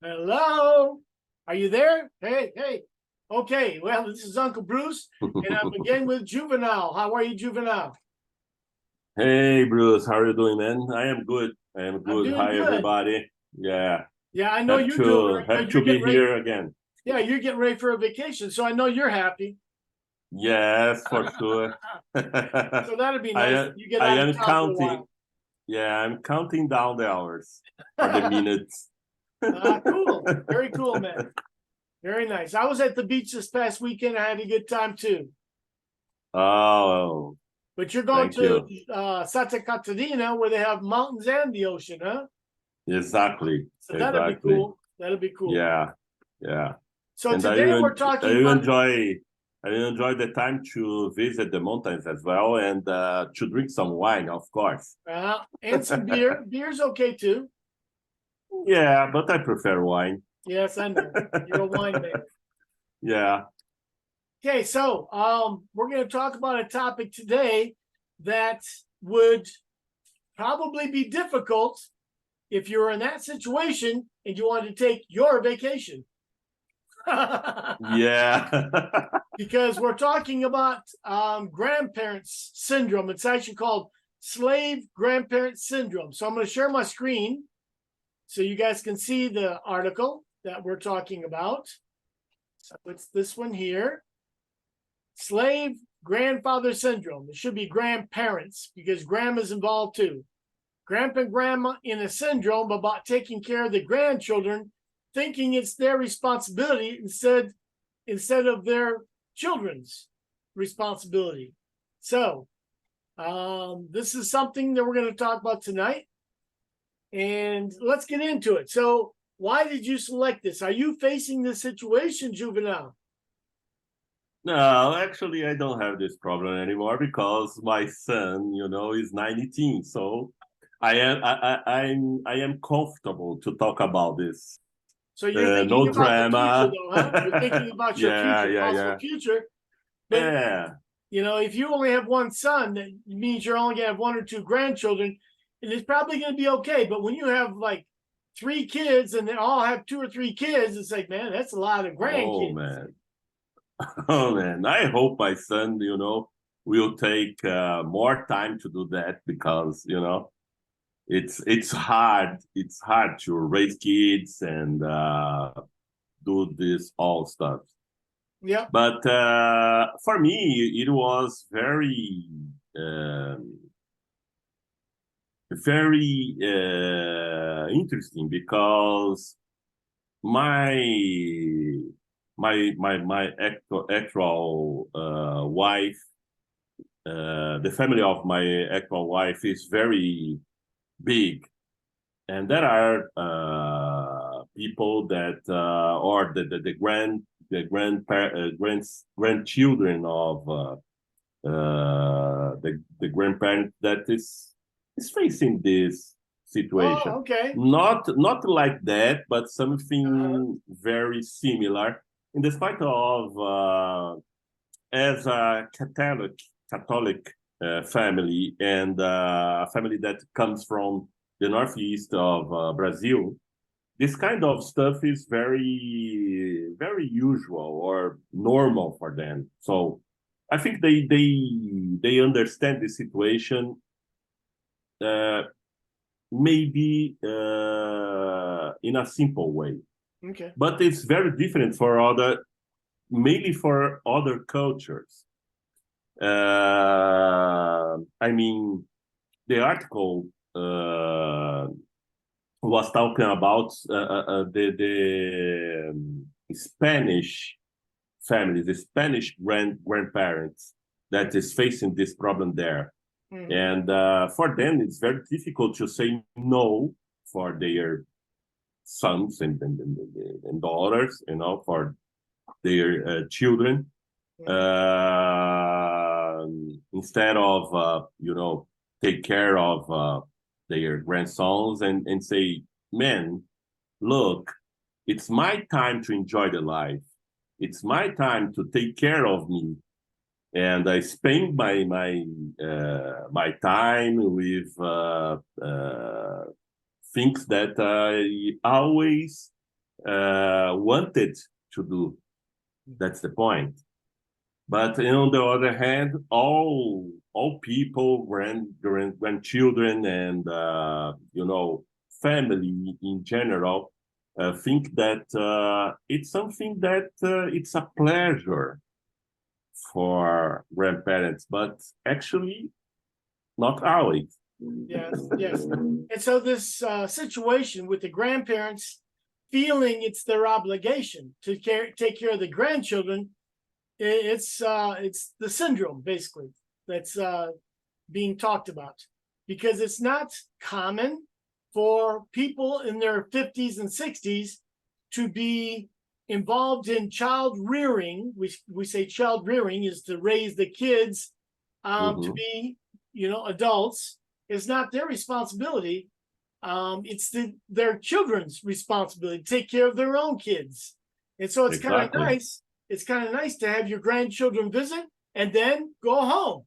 Hello, are you there? Hey, hey. Okay, well, this is Uncle Bruce, and I'm again with Juvenile. How are you, Juvenile? Hey Bruce, how are you doing, man? I am good. I am I'm good. doing Hi good. everybody. Yeah, Yeah, I know you're doing great happy because to you're be getting ready. here again. Yeah, you're getting ready for a vacation, so I know you're happy. Yes, for sure. So that'd be I nice am if you get I out of am town for a counting. while. Yeah, I'm counting down the hours or the minutes. Cool. Very cool, man. Very nice. I was at the beach this past weekend. I had a good time too. Oh, But you're going thank to you. Santa Catarina where they have mountains and the ocean, huh? Exactly, So that'd be exactly. cool. That'll be cool. Yeah, yeah. So And today we're talking about I will enjoy the time to visit the mountains as well and to drink some wine, of course. and some beer. Beer's okay too. Yeah, but I prefer wine. Yes, I know. You're a wine man. Yeah. Okay, so we're going to talk about a topic today that would probably be difficult if you're in that situation and you wanted to take your vacation. Yeah. Because we're talking about grandparents syndrome. It's actually called slave grandparent syndrome. So I'm going to share my screen so you guys can see the article that we're talking about. So it's this one here. Slave grandfather syndrome. It should be grandparents because grandma's involved too. Grandpa and grandma in a syndrome about taking care of the grandchildren, thinking it's their responsibility instead of their children's responsibility. So this is something that we're going to talk about tonight. And let's get into it. So why did you select this? Are you facing this situation, Juvenile? No, actually, I don't have this problem anymore because my son, is 19. So I am comfortable to talk about this. So you're thinking No about the future, drama. though, huh? You're thinking about your Yeah, future, yeah, possible yeah. future. But Yeah. if you only have one son, that means you're only gonna have one or two grandchildren, and it's probably gonna be okay. But when you have like three kids and they all have two or three kids, it's like, man, that's a lot of Oh grandkids. man. Oh man. I hope my son, will take more time to do that because, it's hard to raise kids and do this all stuff. Yep. But for me, it was very interesting because my my actual wife, the family of my actual wife is very big, and there are people that or the grandchildren of the grandparent that is facing this Oh, situation. okay. Not like that, but Uh-huh. something very similar. In despite of as a Catholic family and a family that comes from the northeast of Brazil, this kind of stuff is very usual or normal for them. So I think they understand the situation uh, maybe in a simple way, Okay. but it's very different for mainly for other cultures. I mean, the article was talking about the Spanish family, the Spanish grandparents that is facing this problem there. Mm-hmm. And for them, it's very difficult to say no for their sons and daughters, for their children. Mm-hmm. Instead of, take care of their grandsons and say, man, look, it's my time to enjoy the life. It's my time to take care of me, and I spend my time with things that I always wanted to do. That's the point. But on the other hand, all people, grandchildren, and family in general, think that it's something that it's a pleasure for grandparents, but actually not always. Yes, yes. And so this situation with the grandparents feeling it's their obligation to take care of the grandchildren, it's the syndrome basically that's being talked about, because it's not common for people in their 50s and 60s to be involved in child rearing. We say child rearing is to raise the kids to be adults. It's not their responsibility. It's their children's responsibility to take care of their own kids. And so it's kind of nice. It's kind of nice to have your grandchildren visit and then go home.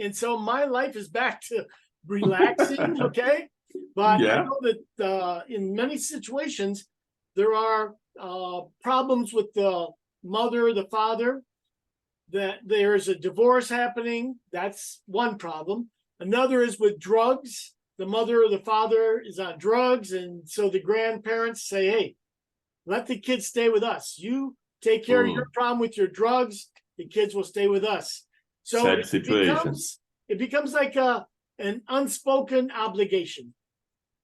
And so my life is back to relaxing, okay? But I know that in many situations, there are problems with the mother, the father, that there's a divorce happening. That's one problem. Another is with drugs. The mother or the father is on drugs. And so the grandparents say, hey, let the kids stay with us. You take care of your problem with your drugs. The kids will stay with us. So sad situation. It becomes like an unspoken obligation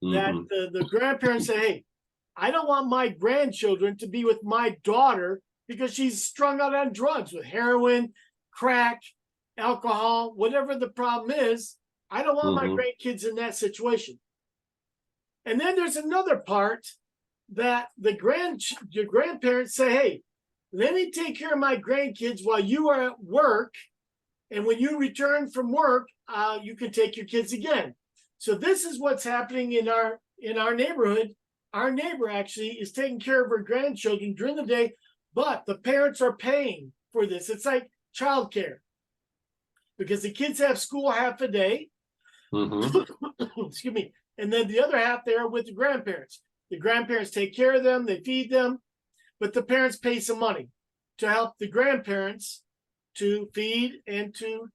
that the grandparents say, hey, I don't want my grandchildren to be with my daughter because she's strung out on drugs with heroin, crack, alcohol, whatever the problem is. I don't want my grandkids in that situation. And then there's another part that your grandparents say, hey, let me take care of my grandkids while you are at work. And when you return from work, you can take your kids again. So this is what's happening in our neighborhood. Our neighbor actually is taking care of her grandchildren during the day, but the parents are paying for this. It's like childcare, because the kids have school half a day. Excuse me. And then the other half, they are with the grandparents. The grandparents take care of them, they feed them, but the parents pay some money to help the grandparents to feed and to,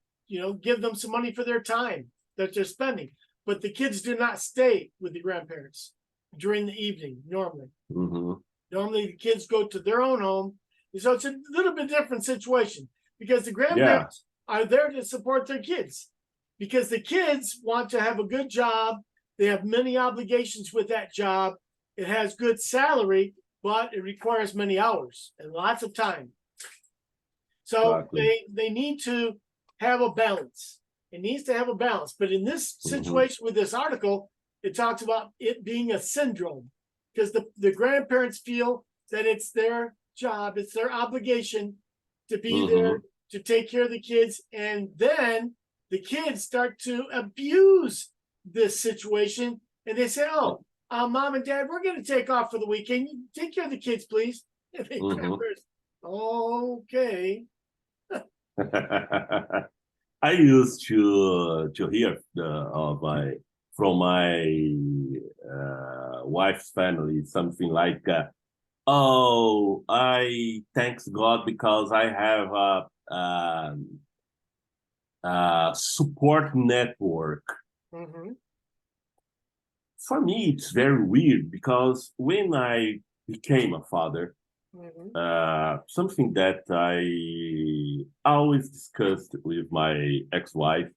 give them some money for their time that they're spending. But the kids do not stay with the grandparents during the evening, normally. Normally the kids go to their own home. So it's a little bit different situation, because the grandparents are there to support their kids, because the kids want to have a good job. They have many obligations with that job. It has good salary, but it requires many hours and lots of time. So they need to have a balance. It needs to have a balance. But in this situation with this article, it talks about it being a syndrome, because the grandparents feel that it's their job, it's their obligation to be there to take care of the kids. And then the kids start to abuse this situation. And they say, oh, mom and dad, we're going to take off for the weekend. You take care of the kids, please. And the grandparents, okay. I used to hear from my wife's family something like, "Oh, I thanks God because I have a support network." For me, it's very weird, because when I became a father, something that I always discussed with my ex-wife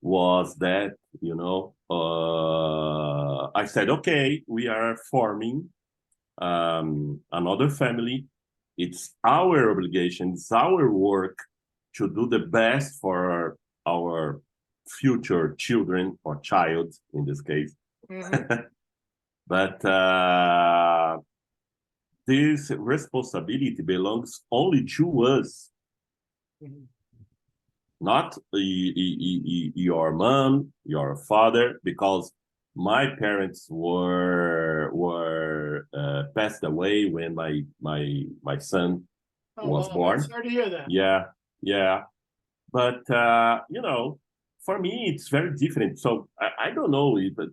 was that, I said, okay, we are forming another family. It's our obligation, it's our work to do the best for our future children, or child in this case. But this responsibility belongs only to us, not your mom, your father, because my parents were passed away when my son was born. Sorry to hear that. Yeah. But for me, it's very different. So I don't know, but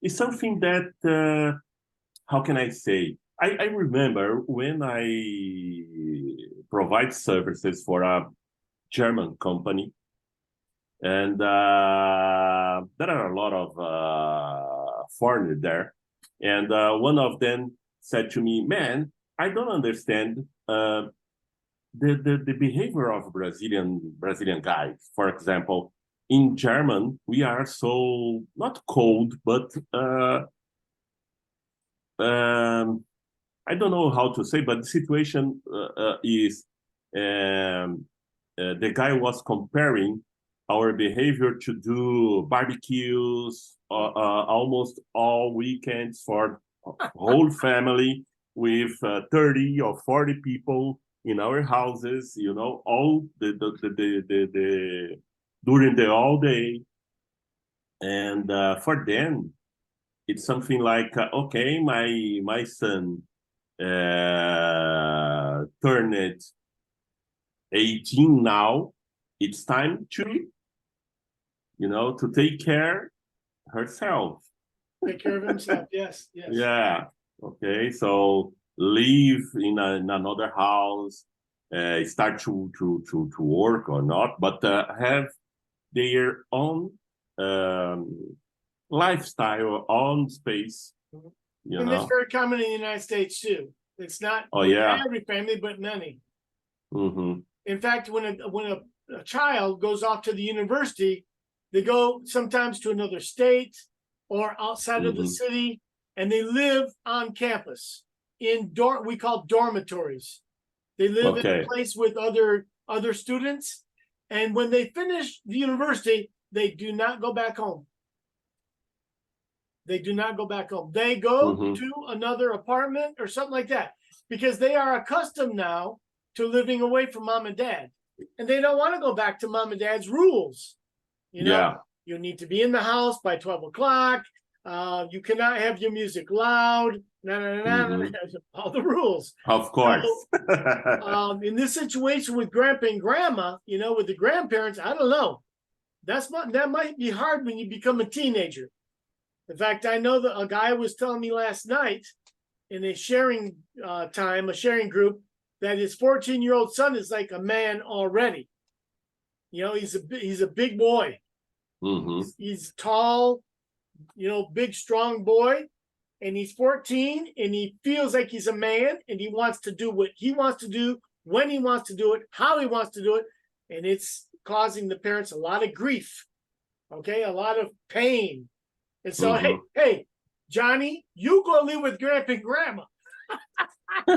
it's something that how can I say? I remember when I provide services for a German company, and there are a lot of foreigners there. And one of them said to me, "Man, I don't understand the behavior of Brazilian guys. For example, in German, we are so not cold, but I don't know how to say, but the situation is the guy was comparing our behavior to do barbecues almost all weekends for whole family with 30 or 40 people in our houses, you know, all the during the all day. And for them, it's something like, okay, my son turned 18 now. It's time to, you know, to take care herself. Take care of himself. Yes. Yes. Yeah. Okay. So live in another house, start to work or not, but have their own lifestyle, own space. You And know. that's very common in the United States too. It's not every family, but many. Mm-hmm. In fact, when a child goes off to the university, they go sometimes to another state or outside of the city, and they live on campus in we call dormitories. They live in a place with other students, and when they finish the university, they do not go back home. They do not go back home. They go to another apartment or something like that because they are accustomed now to living away from mom and dad. And they don't want to go back to mom and dad's rules. You know, you need to be in the house by 12 o'clock. You cannot have your music loud. All the rules. Of course. So, in this situation with grandpa and grandma, you know, with the grandparents, I don't know. That might be hard when you become a teenager. In fact, I know that a guy was telling me last night in a sharing time, a sharing group, that his 14-year-old son is like a man already. You know, he's a big boy. He's tall, you know, big, strong boy. And he's 14 and he feels like he's a man and he wants to do what he wants to do, when he wants to do it, how he wants to do it. And it's causing the parents a lot of grief, okay, a lot of pain. And so, hey, Johnny, you go live with grandpa and grandma. Go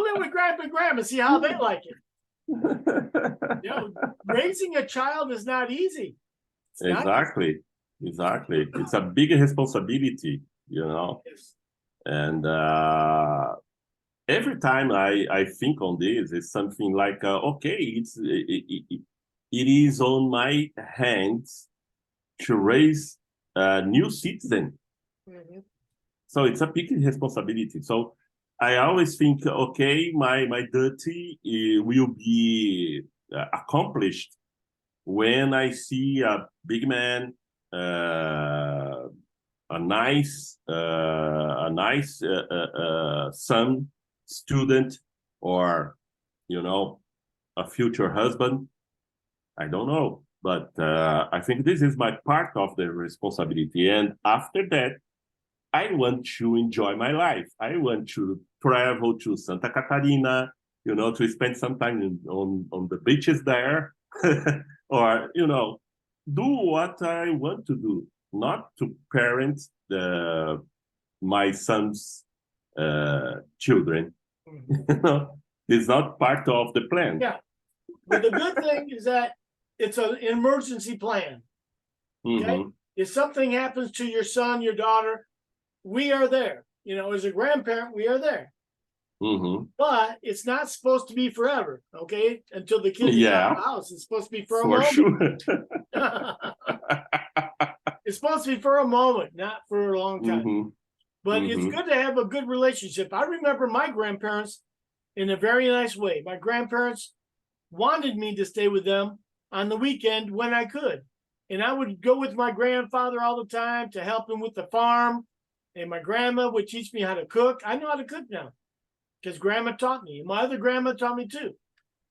live with grandpa and grandma, see how they like it. You know, raising a child is not easy. Exactly. It's a big responsibility, you know. Yes. And every time I think on this, it's something like, okay, it is on my hands to raise a new citizen. So it's a big responsibility. So I always think, okay, my duty will be accomplished when I see a big man, a nice son, student, or, you know, a future husband. I don't know, but I think this is my part of the responsibility. And after that, I want to enjoy my life. I want to travel to Santa Catarina, you know, to spend some time on the beaches there, or, you know, do what I want to do, not to parent my son's children. It's not part of the plan. Yeah, but the good thing is that it's an emergency plan. Okay, if something happens to your son, your daughter, we are there. You know, as a grandparent, we are there. But it's not supposed to be forever, okay? Until the kids get out of the house. It's supposed to be for a moment. Sure. It's supposed to be for a moment, not for a long time. But it's good to have a good relationship. I remember my grandparents in a very nice way. My grandparents wanted me to stay with them on the weekend when I could. And I would go with my grandfather all the time to help him with the farm. And my grandma would teach me how to cook. I know how to cook now because grandma taught me. My other grandma taught me too.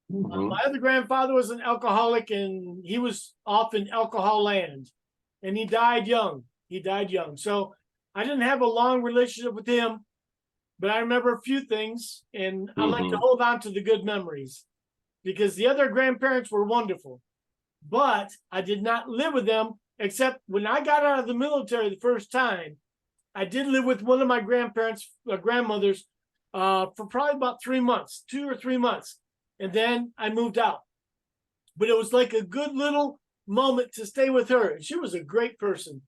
My other grandfather was an alcoholic, and he was off in alcohol land, and he died young. So I didn't have a long relationship with him, but I remember a few things, and I like to hold on to the good memories because the other grandparents were wonderful, but I did not live with them except when I got out of the military the first time. I did live with one of my grandmothers, for probably about 3 months, 2 or 3 months. And then I moved out. But it was like a good little moment to stay with her. She was a great person.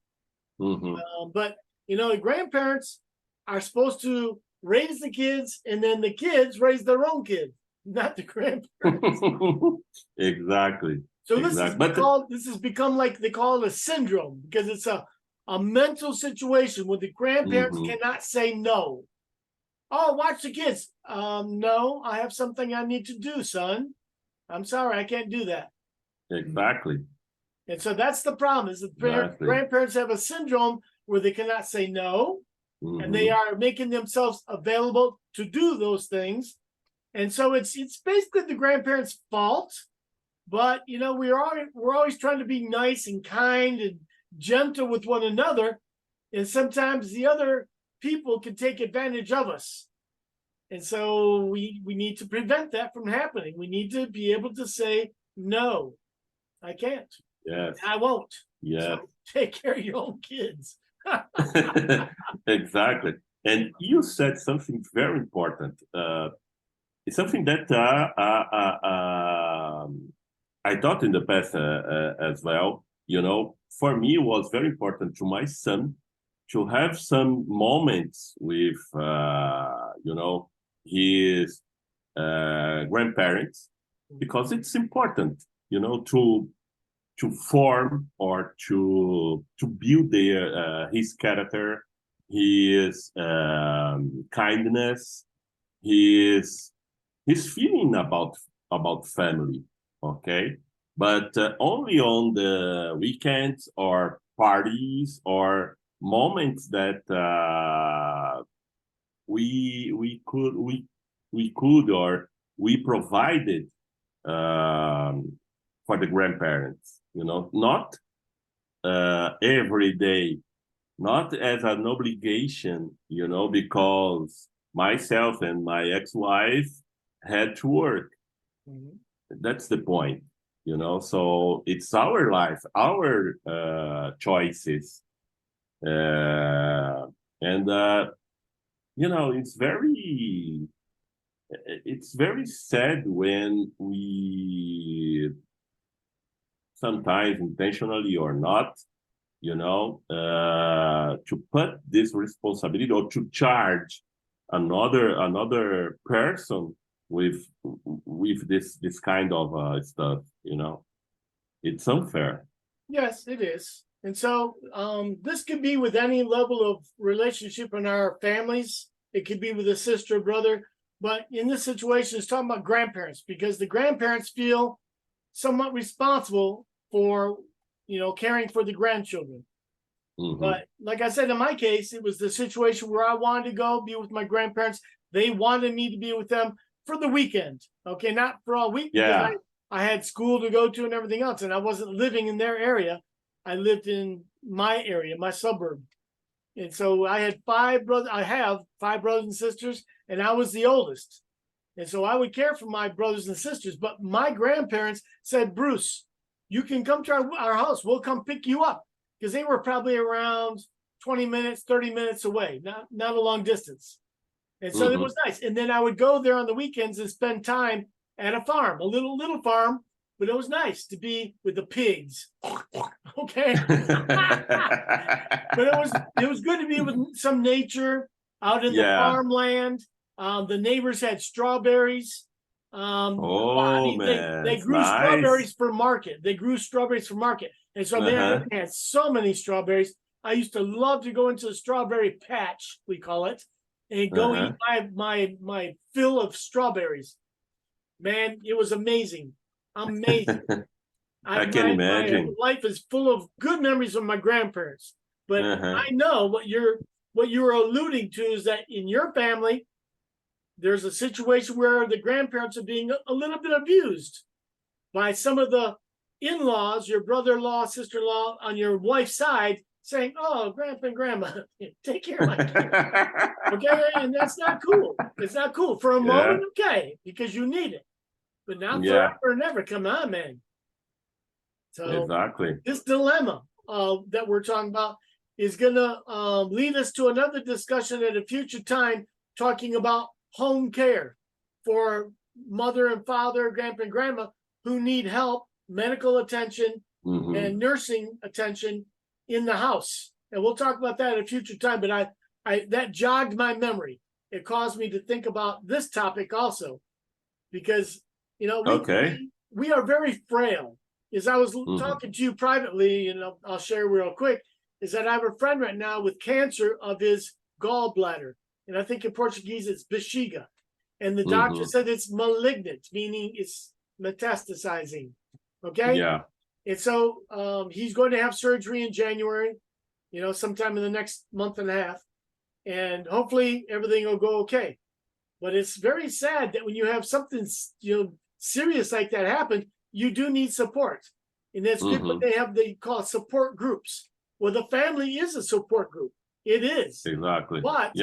But, the grandparents are supposed to raise the kids, and then the kids raise their own kids, not the grandparents. Exactly. So this has become like they call it a syndrome because it's a mental situation where the grandparents cannot say no. Oh, watch the kids. No, I have something I need to do, son. I'm sorry, I can't do that. Exactly. And so that's the problem is that grandparents have a syndrome where they cannot say no, and they are making themselves available to do those things. And so it's basically the grandparents' fault. But we're always trying to be nice and kind and gentle with one another, and sometimes the other people can take advantage of us. And so we need to prevent that from happening. We need to be able to say, no, I can't. Yes. I won't. Yeah. So take care of your own kids. Exactly. And you said something very important. It's something that I thought in the past as well. For me, it was very important to my son to have some moments with, his grandparents, because it's important, to form or to build his character, his kindness, his feeling about family. Okay, but only on the weekends or parties or moments that we could or we provided for the grandparents. Not every day, not as an obligation. Because myself and my ex-wife had to work. That's the point, so it's our life, our choices, and it's very sad when we sometimes intentionally or not, to put this responsibility or to charge another person with this kind of stuff. It's unfair. Yes, it is. And so this could be with any level of relationship in our families. It could be with a sister, brother. But in this situation, it's talking about grandparents because the grandparents feel somewhat responsible for, caring for the grandchildren. But like I said, in my case, it was the situation where I wanted to go be with my grandparents. They wanted me to be with them for the weekend. Okay, not for all week. Yeah. Because I had school to go to and everything else, and I wasn't living in their area. I lived in my area, my suburb. And so I had 5 brothers. I have 5 brothers and sisters, and I was the oldest. And so I would care for my brothers and sisters. But my grandparents said, Bruce, you can come to our house. We'll come pick you up. Because they were probably around 20 minutes, 30 minutes away, not a long distance. And so it was nice. And then I would go there on the weekends and spend time at a farm, a little farm, but it was nice to be with the pigs. Okay. But it was good to be with some nature out in the farmland. The neighbors had strawberries. They grew strawberries for market. And so they had so many strawberries. I used to love to go into the strawberry patch, we call it, and go eat my fill of strawberries. Man, it was amazing. Amazing. I can imagine. My life is full of good memories of my grandparents. But I know what you're what you were alluding to is that in your family, there's a situation where the grandparents are being a little bit abused by some of the in-laws, your brother-in-law, sister-in-law on your wife's side, saying, "Oh, grandpa and grandma, take care of my kids." Okay, and that's not cool. It's not cool for a moment, okay, because you need it, but not forever and ever. Come on, man. So exactly. this dilemma that we're talking about is going to lead us to another discussion at a future time, talking about home care for mother and father, grandpa and grandma who need help, medical attention, and nursing attention in the house. And we'll talk about that at a future time. But I that jogged my memory. It caused me to think about this topic also, because we are very frail. As I was talking to you privately, I'll share real quick, is that I have a friend right now with cancer of his gallbladder. And I think in Portuguese it's bexiga. And the doctor said it's malignant, meaning it's metastasizing. Okay? Yeah. And so he's going to have surgery in January, sometime in the next month and a half. And hopefully everything will go okay. But it's very sad that when you have something serious like that happen, you do need support. And that's good when they call it support groups. Well, the family is a support group. It is. Exactly. But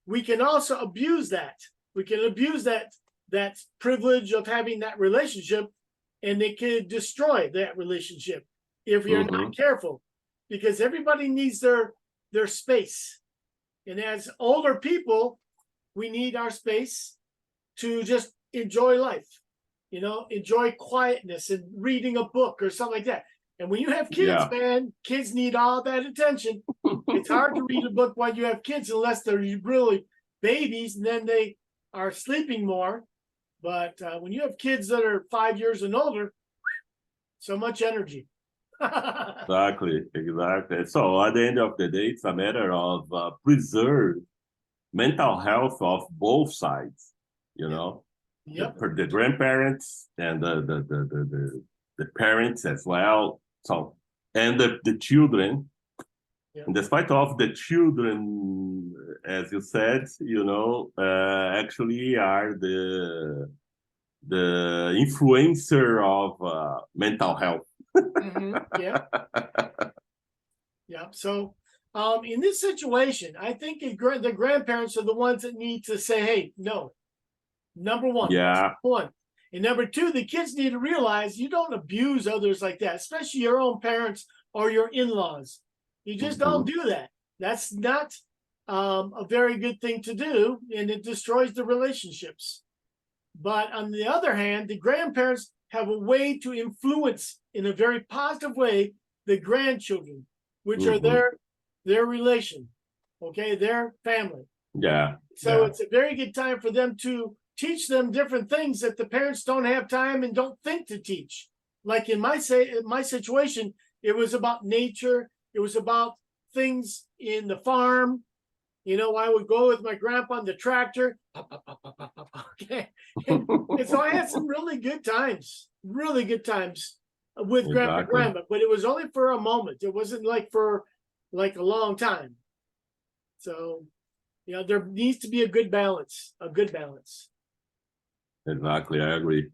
we can also abuse that. We can abuse that privilege of having that relationship, and it can destroy that relationship if you're not careful, because everybody needs their space. And as older people, we need our space to just enjoy life. Enjoy quietness and reading a book or something like that. And when you have kids, man, kids need all that attention. It's hard to read a book while you have kids unless they're really babies, and then they are sleeping more. But when you have kids that are 5 years and older, so much energy. Exactly. So at the end of the day, it's a matter of preserve mental health of both sides, the grandparents and the parents as well. So, and the children, and despite of the children, as you said, actually are the influencer of mental health. Yeah. So, in this situation, I think the grandparents are the ones that need to say, "Hey, no." Number one. And number two, the kids need to realize you don't abuse others like that, especially your own parents or your in-laws. You just don't do that. That's not a very good thing to do, and it destroys the relationships. But on the other hand, the grandparents have a way to influence in a very positive way the grandchildren, which are their relation, their family. So it's a very good time for them to teach them different things that the parents don't have time and don't think to teach. Like in my situation, it was about nature. It was about things in the farm. I would go with my grandpa on the tractor. Okay. And so I had some really good times with grandpa and grandma, but it was only for a moment. It wasn't for a long time. So, there needs to be a good balance. Exactly, I agree.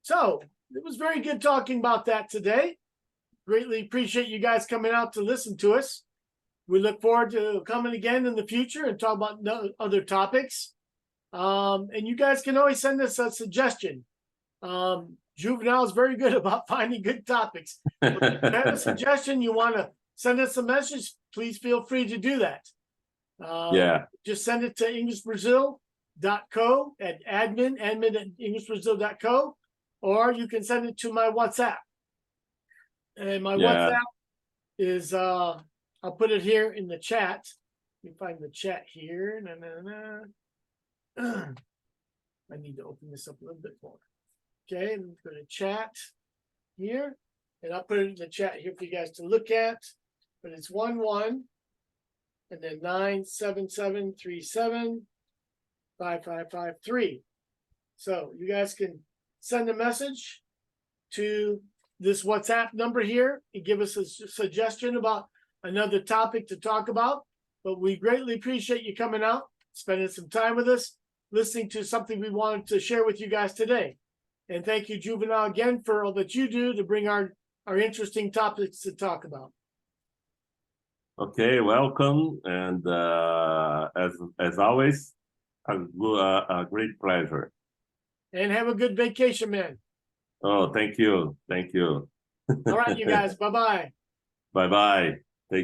So it was very good talking about that today. Greatly appreciate you guys coming out to listen to us. We look forward to coming again in the future and talk about other topics. And you guys can always send us a suggestion. Juvenile is very good about finding good topics. If you have a suggestion, you want to send us a message, please feel free to do that. Just send it to EnglishBrazil.co at admin at EnglishBrazil.co, or you can send it to my WhatsApp. And my WhatsApp is, I'll put it here in the chat. Let me find the chat here. I need to open this up a little bit more. Okay, I'm going to chat here, and I'll put it in the chat here for you guys to look at. But it's 11 and then 977375553. So you guys can send a message to this WhatsApp number here and give us a suggestion about another topic to talk about. but we greatly appreciate you coming out, spending some time with us, listening to something we wanted to share with you guys today. And thank you, Juvenile, again for all that you do to bring our interesting topics to talk about. Okay, welcome, and as always, a great pleasure. And have a good vacation, man. Oh, thank you. All right, you guys. Bye-bye. Bye-bye.